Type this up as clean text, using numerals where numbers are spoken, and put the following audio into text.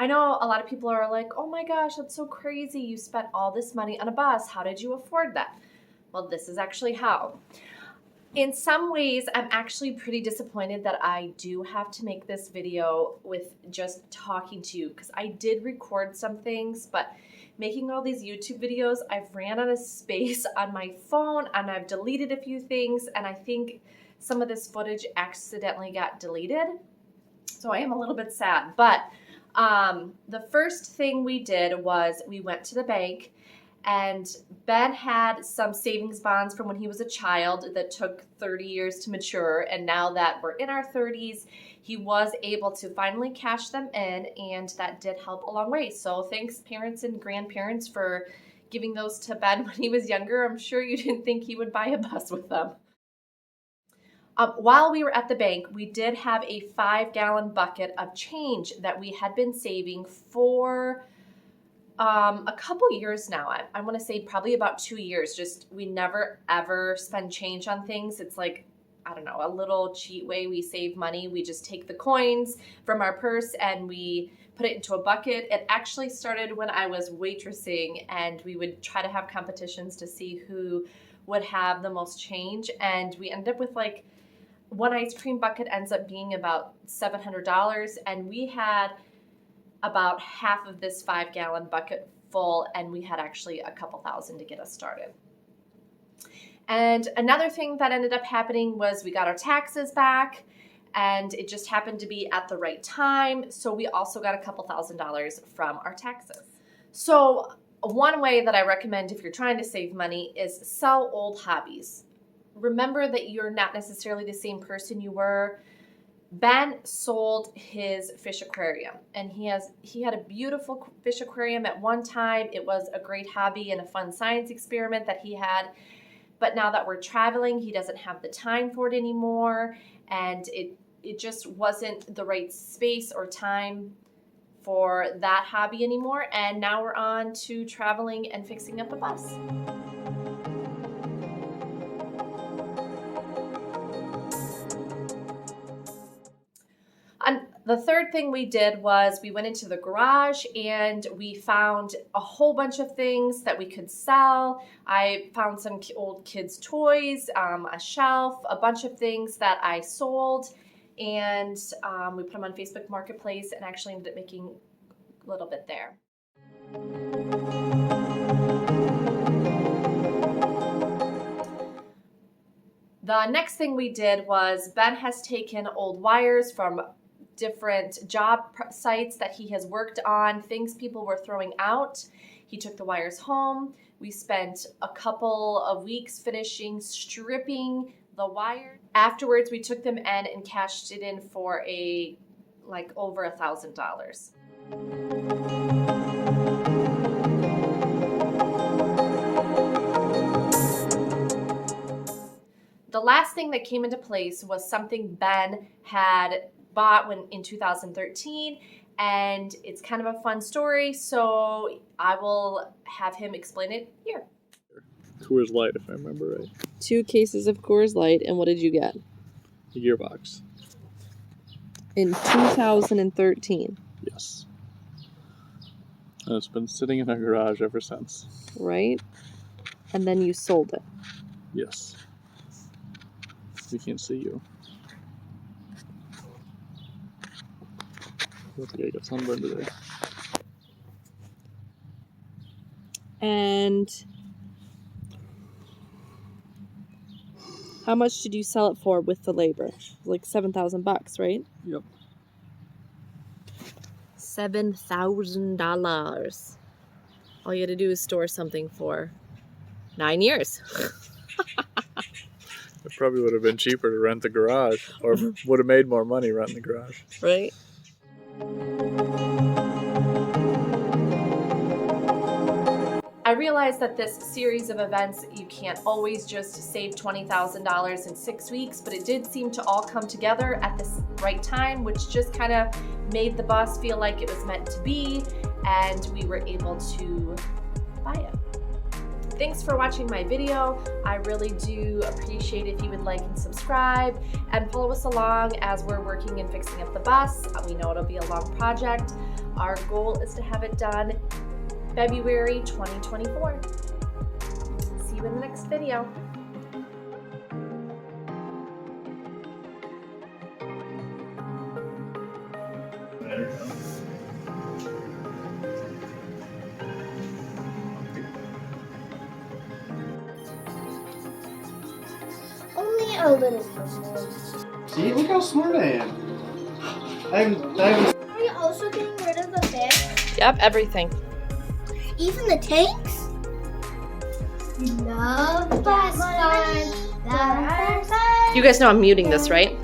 I know a lot of people are like, oh my gosh, that's so crazy. You spent all this money on a bus. How did you afford that? Well, this is actually how. In some ways, I'm actually pretty disappointed that I do have to make this video with just talking to you, because I did record some things, but making all these YouTube videos, I've ran out of space on my phone and I've deleted a few things, and I think some of this footage accidentally got deleted. So I am a little bit sad, but the first thing we did was we went to the bank, and Ben had some savings bonds from when he was a child that took 30 years to mature. And now that we're in our 30s, he was able to finally cash them in, and that did help a long way. So thanks, parents and grandparents, for giving those to Ben when he was younger. I'm sure you didn't think he would buy a bus with them. While we were at the bank, we did have a 5-gallon bucket of change that we had been saving for a couple years now. I want to say probably about 2 years. Just we never ever spend change on things. It's like, I don't know, a little cheat way we save money. We just take the coins from our purse and we put it into a bucket. It actually started when I was waitressing, and we would try to have competitions to see who would have the most change. And we ended up with like one ice cream bucket ends up being about $700, and we had about half of this 5-gallon bucket full, and we had actually a couple thousand to get us started. And another thing that ended up happening was we got our taxes back, and it just happened to be at the right time. So we also got a couple $1,000s from our taxes. So one way that I recommend if you're trying to save money is sell old hobbies. Remember that you're not necessarily the same person you were. Ben sold his fish aquarium, and he had a beautiful fish aquarium at one time. It was a great hobby and a fun science experiment that he had. But now that we're traveling, he doesn't have the time for it anymore, and it just wasn't the right space or time for that hobby anymore. And now we're on to traveling and fixing up a bus. And the third thing we did was we went into the garage and we found a whole bunch of things that we could sell. I found some old kids' toys, a shelf, a bunch of things that I sold, and we put them on Facebook Marketplace and actually ended up making a little bit there. The next thing we did was Ben has taken old wires from different job sites that he has worked on, things people were throwing out. He took the wires home. We spent a couple of weeks finishing stripping the wire. Afterwards, we took them in and cashed it in for over $1,000. The last thing that came into place was something Ben had bought in 2013, and it's kind of a fun story, so I will have him explain it here. Coors Light, if I remember right. 2 cases of Coors Light, and what did you get? The Gearbox. In 2013. Yes. And it's been sitting in our garage ever since. Right? And then you sold it. Yes. We can't see you. Looks like I got sunburned today. And how much did you sell it for with the labor? Like $7,000, right? Yep. $7,000. All you had to do is store something for 9 years. It probably would have been cheaper to rent the garage, or would have made more money renting the garage. Right? I realize that this series of events, you can't always just save $20,000 in 6 weeks, but it did seem to all come together at the right time, which just kind of made the bus feel like it was meant to be, and we were able to buy it. Thanks for watching my video. I really do appreciate if you would like and subscribe and follow us along as we're working and fixing up the bus. We know it'll be a long project. Our goal is to have it done February 2024. See you in the next video. Only a little more. See, look how smart I am. Are you also getting rid of the fish? Yep, everything. Even the tanks? Love bus fun. You guys know I'm muting this, right?